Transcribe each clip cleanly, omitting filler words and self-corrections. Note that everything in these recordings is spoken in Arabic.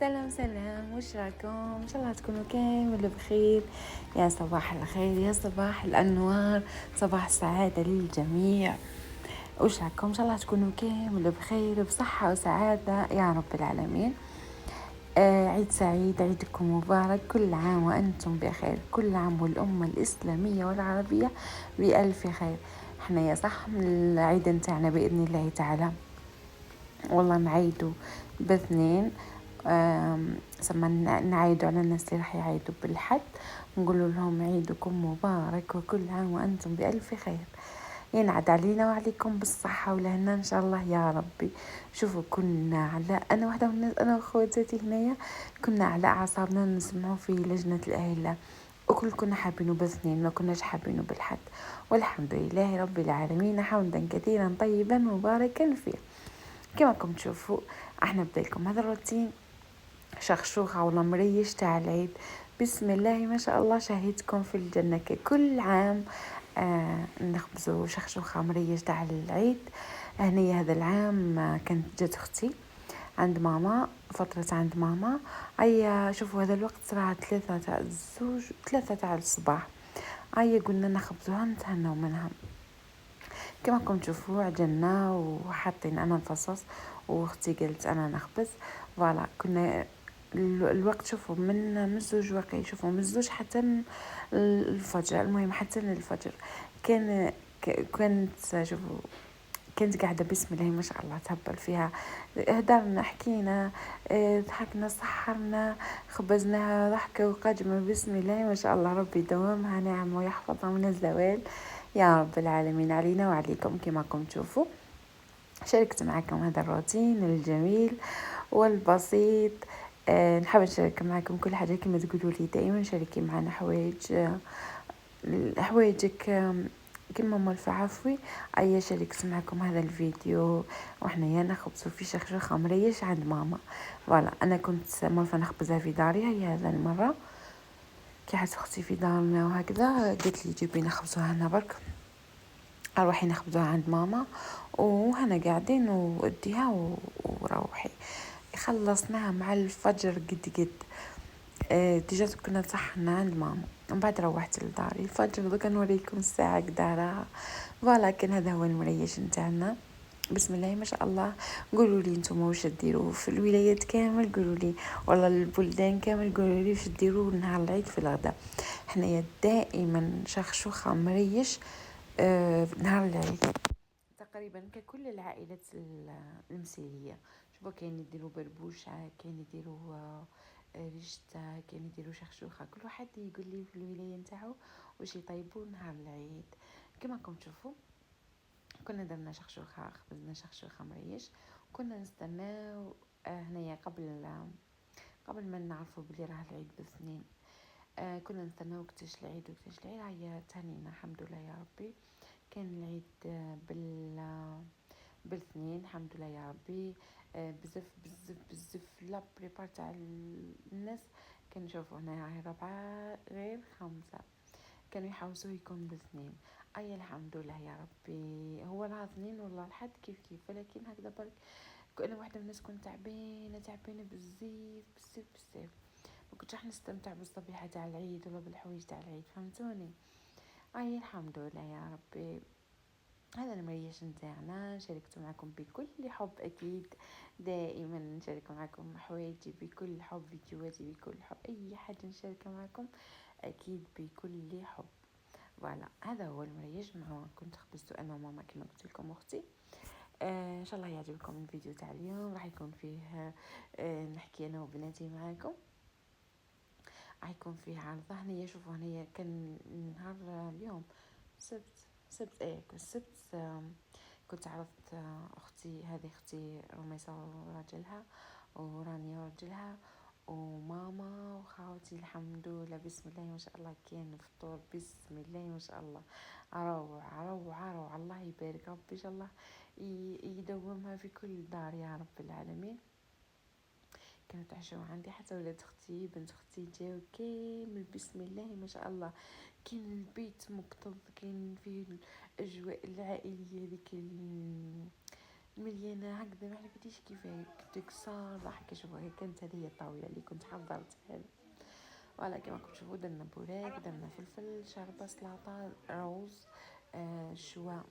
سلام وش رايكم؟ ان شاء الله تكونوا كامل بخير. يا صباح الخير، يا صباح الانوار، صباح السعاده للجميع. وش رايكم؟ ان شاء الله تكونوا كامل بخير بصحه وسعاده يا رب العالمين. عيد سعيد، عيدكم مبارك، كل عام وانتم بخير، كل عام والامه الاسلاميه والعربيه بألف خير. احنا يا صح من العيد نتاعنا باذن الله تعالى والله نعيدوا باثنين. سما نعيدوا على الناس اللي راح يعيدوا بالحد، نقولوا لهم عيدكم مبارك وكل عام وأنتم بألف خير. ينعد علينا وعليكم بالصحة والهنا إن شاء الله يا ربي. شوفوا كنا على أنا واحدة من الناس، أنا وأخواتي هنايا كنا على أعصابنا نسمعوا في لجنة الأهلة، وكل كنا حابينه باثنين، ما كناش حابينه بالحد. والحمد لله رب العالمين، حمدا كثيرا طيبا مباركا فيه. كما كنتم تشوفوا احنا بدايلكم هذا الروتين شخشوخة ولا مريش تاع العيد. بسم الله ما شاء الله، شاهدكم في الجنة كل عام. نخبزوا شخشوخة مريش تاع العيد. هني هذا العام كانت جات اختي عند ماما، فترة عند ماما. شوفوا هذا الوقت راه 3 تاع الصباح. قلنا نخبزوها نتهنوا منها. كما راكم تشوفوا عجلنا وحاطين انا الفصوص واختي قالت انا نخبز. فوالا كنا الوقت شوفوا من الزوج واقعي، شوفوا من الزوج حتى الفجر، المهم حتى الفجر كانت شوفوا كنت قاعدة بسم الله ما شاء الله تهبل فيها. هدرنا، حكينا، ضحكنا، سحرنا، خبزناها ضحكة وقجمة. بسم الله ما شاء الله، ربي يدومها نعم ويحفظها من الزوال يا رب العالمين علينا وعليكم. كما راكم تشوفوا شاركت معكم هذا الروتين الجميل والبسيط. نحب نشارك معكم كل حاجة كما تقولوا لي دائما، شاركي معنا حوايجك كما ملفة عفوي. شاركت معكم هذا الفيديو وإحنا يا نخبزوا في شخشوخة مريش عند ماما. فوالا أنا كنت ملفة نخبزها في داري، هي هذا المرة كي حس أختي في دارنا وهكذا قلت لي جيبي نخبزوها هنا برك، اروحي نخبزوها عند ماما وهنا قاعدين واديها وروحي. خلصناها مع الفجر قد تجات كنا صحنا عند ماما، من بعد روحت لداري الفجر. دوكا نوريكم الساعة قدارها. ولكن هذا هو المريش نتاعنا. بسم الله ما شاء الله. قولوا لي انتم واش ديروا في الولايات كامل، قولوا لي والله البلدان كامل، قولوا لي واش ديروا نهار العيد في الغداء. حنايا دائما شخشوخة مريش نهار العيد تقريبا ككل العائلات المسيرية. شوفوا كاين يديروا بربوشة، كاين يديروا رشتة، كاين يديروا شخشوخة. كل واحد يقول لي في الولاية نتاعو واش يطيبوا نهار العيد. كما راكم تشوفوا كنا درنا شخشوخة، خبزنا شخشوخة مريش. كنا نستناو هنايا قبل ما نعرفوا بلي راه العيد باثنين. كنا نستناو وقتاش العيد هيا تهنينا الحمد لله يا ربي. كان العيد بالاثنين الحمد لله يا ربي. بزاف لا بريبار تاع الناس كانوا يشوفوا هنا راهي 4 غير 5 كانوا يحوسوا يكون بالاثنين. الحمد لله يا ربي، هو راه اثنين والله الحد كيف ولكن هكذا برك. انا واحده من الناس كنت تعبانه بزاف. ما كنتش راح نستمتع بالصبيحه تاع العيد ولا بالحوايج تاع العيد، فهمتوني؟ الحمد لله يا ربي. هذا المريش نتاعنا شاركت معكم بكل حب اكيد. دائما نشارك معكم حوايجي بكل حب، فيديوهاتي بكل حب، اي حاجه نشارك معكم اكيد بكل حب. فوالا هذا هو المريش مع كنت خبزته انا وماما كما قلت لكم اختي. ان شاء الله يعجبكم الفيديو تاع اليوم، راح يكون فيه نحكي انا وبناتي معاكم. راح يكون فيه عرضه هنيا. شوفوا هنيا كان نهار اليوم سبت السبت. كنت عرضت اختي رميسة وراجلها ورانيا وراجلها وماما وخاوتي. الحمد لله بسم الله ما شاء الله كان فطور بسم الله ما شاء الله روعة. الله يبارك ربي ان شاء الله يدومها في كل دار يا رب العالمين. كانوا تعشوا عندي حتى ولاد اختي بنت اختي جاو كامل بسم الله ما شاء الله. كاين البيت مكتظ، كاين فيه الاجواء العائليه ذيك مليانه هكذا، ما عرفتيش كيفاه تكسر ضحكه. شوفوا هي كانت هذه الطاوله اللي كنت حضرتها. فوالا كما راكم تشوفوا درنا بوراك، درنا فلفل، شربه، سلطه، روز، شويه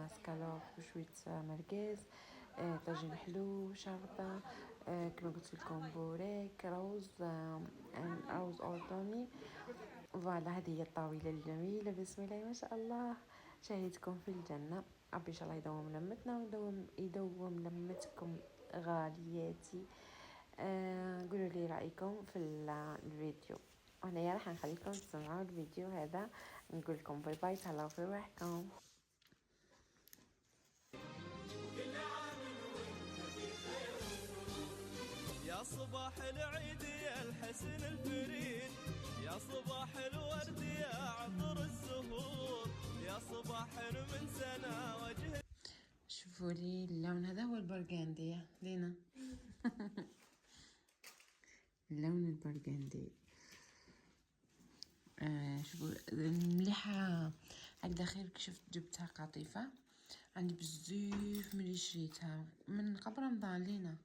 سكالوب وشويه مرقاز، طاجين حلو، شربه، كما قلت لكم بوراك، روز، روز اردني. فوالا هذه هي الطاوله الجميله، بسم الله ما شاء الله. شاهدكم في الجنه. ربي ان شاء الله يدوم لمتنا ويدوم لمتكم غالياتي. قولوا لي رايكم في الفيديو. وهنا راح نخليكم تسمعوا الفيديو هذا. نقول لكم باي باي، تهلاو في روحكم. يا صباح العيد يا الحسن الفريد، يا صباح الورد يا عطر الزهور، يا صباح من سنة وجه. شوفوا لي اللون هذا هو البرغندي لينا. اللون البرغندي. شوفوا مليحة هكذا. خير شفت جبتها قطيفة عندي بزاف ملي شريتها من قبل رمضان لينا.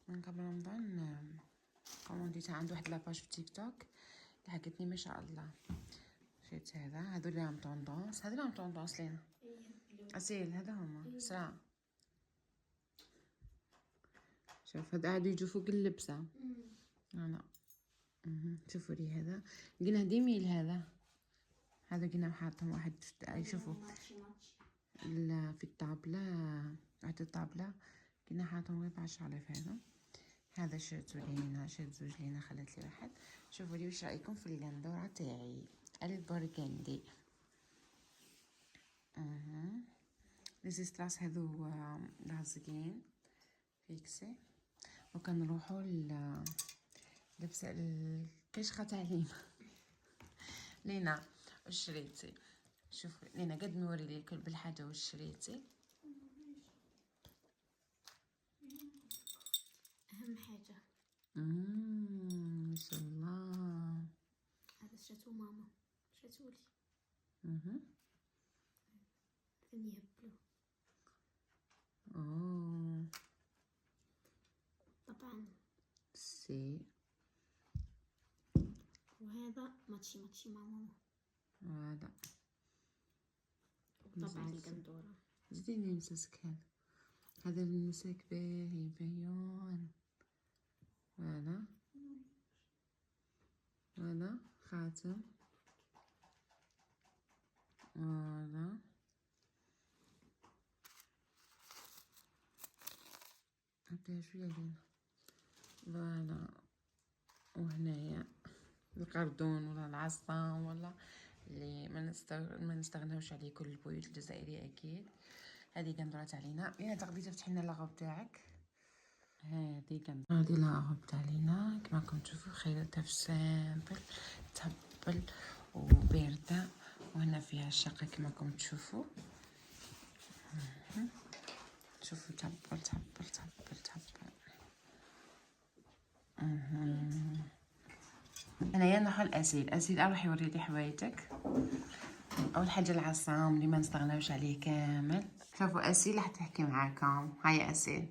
من قبل رمضان كومونديتها عند واحد لاباج في تيك توك ضحكتني ما شاء الله. شريت هذا اللي راهم طوندونس، هذا راهم طوندونس لينا اسيل، هذا هما سرعة. شوف هذا عادوا يجوا فوق اللبسة. انا شوفوا لي هذا لقيناه ديميل. هذا قلنا حاطهم واحد شوفوا في الطابلة، واحد الطابلة قلنا حاطهم غير ب10,000. هذا شريت لينا، شريت زوج لينا، خلت لي واحد. شوفوا لي واش رايكم في القندورة تاعي البرغندي. لي ستراس هذو لازقين فيكسي. وكنروحوا لبس الكشخة تاع لينا. واش شريتي؟ شوفوا لينا قد نوري لكم بالحاجه واش شريتي. اهم حاجه ما شاء الله. هذا شاتو ماما شاتولي. ثاني هبلو. طبعا سي. وهذا ماتشي مع ماما. هذا طبعا القندوره. زيني نمسك هذا المسك باهي بيون. هذا خاتم. هذا حتى شويه لينا. فوالا وهنايا القردون ولا العصام ولا اللي ما نستغناوش عليه كل البيوت الجزائريه اكيد. هذه قندوره علينا. لينا تقدري تفتحي لنا لاغوب تاعك. هذه لاغوب تاع لينا كما راكم تشوفوا، خيرتها في سامبل تهبل وبارده. وهنا فيها الشقه كما راكم تشوفوا. شوفوا تهبل. هنايا نروحو الاسيل. اروح يوري لي حوايجك. اول حاجه العصام اللي ما نستغناوش عليه كامل. شوفوا اسيل راح تحكي معاكم. هيا اسيل.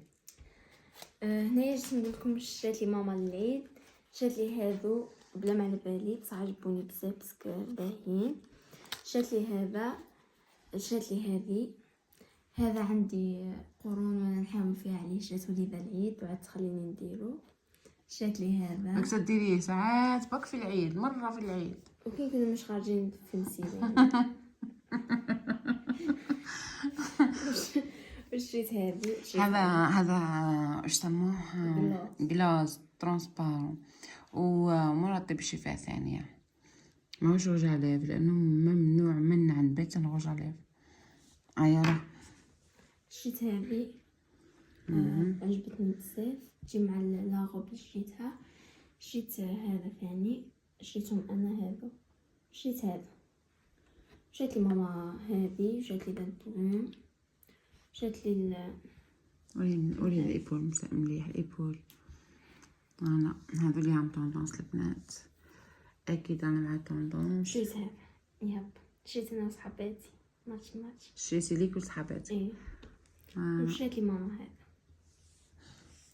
هنايا جيت نقول لكم شرات لي ماما للعيد. شرات لي هذو بلا ما على بالي بصح عجبوني بزاف باسكو باهيين. شرات لي هذا، شرات لي هذه. هذا عندي قرون وانا نحاول فيها عليه، شراتو لي ذا العيد وعاد تخليني نديرو. شرات لي هذا. راك تديريه ساعات بك في العيد، مره في العيد وكي كنا مش خارجين في المسيره. وشريت هذا واش سموه؟ غلاز ترانسبارون ومرطب شفاه ثانيه. ماهوش غجاليف لانه ممنوع منع نبات غجاليف. راه شريت هذه. عجبتني بزاف، تجي مع لاغوب اللي شريتها. شريت هذا ثاني، شريتهم انا هذا. شريت هذا. شريت لي ماما هذه، شريت لي بنطلون، شريت لي وري الايبول مليح الايبول. انا هذو اللي عم طوندونس البنات اكيد انا مع طوندونس. شريت هذا ياب. شريت انا وصحباتي ماتشي ماتشي. شريتي ليك ولصحاباتك؟ ايه وشريت لي ماما هذا.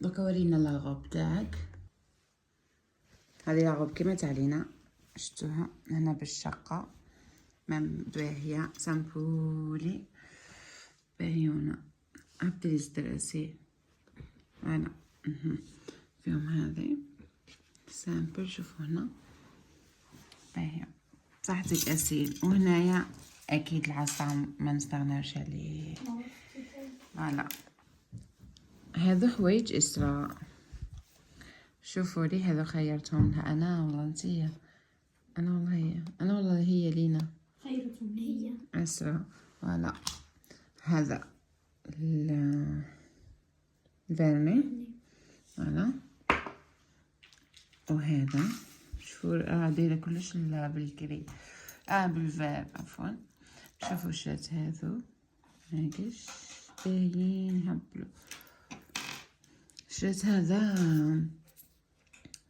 دوكا ورينا لاغوب تاعك. هذه لاغوب كيما تاع لينا، شفتوها هنا بالشقة، مام باهية سامبولي باهيونة. هبدي لي ستراسي فوالا. فيهم هذه سامبل، شوفوا هنا باهية صحتك أسيل. وهنايا أكيد العصام ما نستغناوش عليه. فوالا هذو حوايج إسراء، شوفوا لي هذو خيرتهم لها أنا والله نتيا، أنا والله هي، أنا والله هي لينا خيرتهم هي إسراء. فوالا هذا الفيرني فوالا. وهذا شوفوا دايره كلش بالكري بالفاب عفوا. شوفوا شات هذو هاكش باين هبلو. شات هذا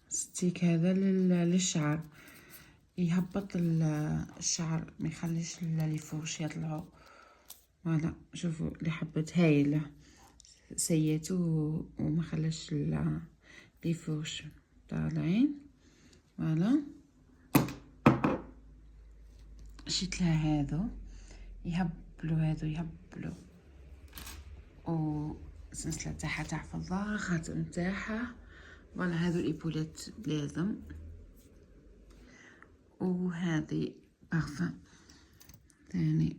ستيك هذا للشعر، يهبط الشعر ما يخليش لي فوش يطلعوا. فوالا شوفوا لي حبت هايله سيتو وما خلاش لي فوش طالعين. فوالا شيت لها هذو يهبلوا و السلسله تاعها تحفظها، خاتم تاعها. فوالا هذو الايبولات لازم. وهذه بارفان ثاني،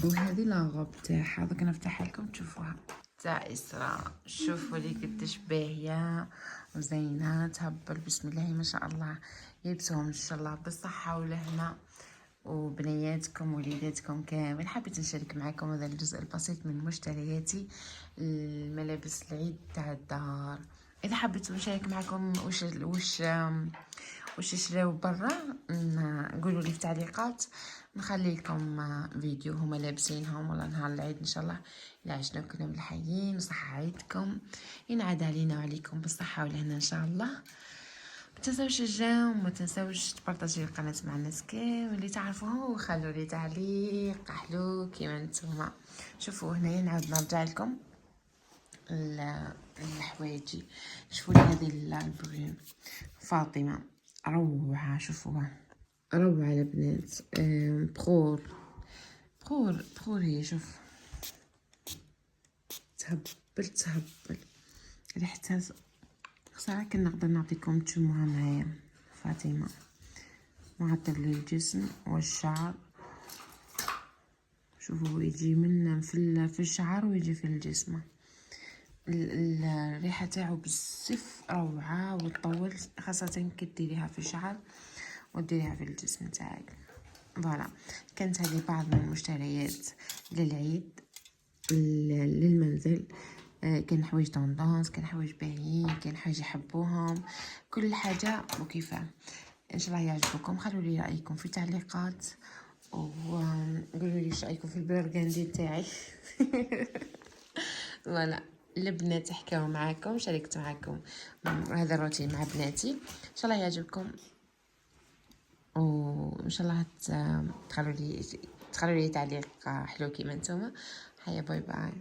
وهذه لاغوب تاعها دوك نفتحها لكم تشوفوها تاع إسراء. شوفوا لي قداش باهيه وزينه تهبل، بسم الله ما شاء الله. يلبسوهم ان شاء الله بالصحه والهنا، وبنياتكم ووليداتكم كامل. حبيت نشارك معكم هذا الجزء البسيط من مشترياتي الملابس العيد تاع الدار. اذا حبيتوا نشارك معكم وش شراو برا قولوا لي في التعليقات، نخلي لكم فيديو هما لابسينهم ولا نهار العيد ان شاء الله. الى عشناكم بالحيين وصحة عيدكم ينعاد علينا وعليكم بالصحة والهنا ان شاء الله. ما تنساوش تشجعوا وما تنساوش تبارطاجيو القناه مع الناس كامل اللي تعرفوه، وخلوا لي تعليق حلو كيما نتوما. شوفوا هنايا نعاود نرجع لكم الحوايجي. شوفوا لي هذه البغيون فاطمه روعه، شوفوها روعه البنات. بخور هي شوف تهبل ريحتها خسارة. كان نقدر نعطيكم تشموها معايا فاطمه. معطر للجسم والشعر، شوفوا يجي من في الشعر ويجي في الجسم. الريحه تاعو بزاف روعه وتطول، خاصه كديريها في الشعر وديريها في الجسم تاعك. فوالا كانت هذه بعض من المشتريات للعيد للمنزل. كان حوايج طوندونس، كان حوايج باهيين، كان حوايج يحبوهم، كل حاجه وكيفاه. ان شاء الله يعجبكم. خلوا لي رايكم في التعليقات وقولوا لي ايش رايكم في البرغندي تاعي. فوالا البنات حكاو معاكم، شاركت معاكم هذا الروتين مع بناتي. ان شاء الله يعجبكم، وان شاء الله تخلوا لي تعليق حلو كيما نتوما. هيا باي باي.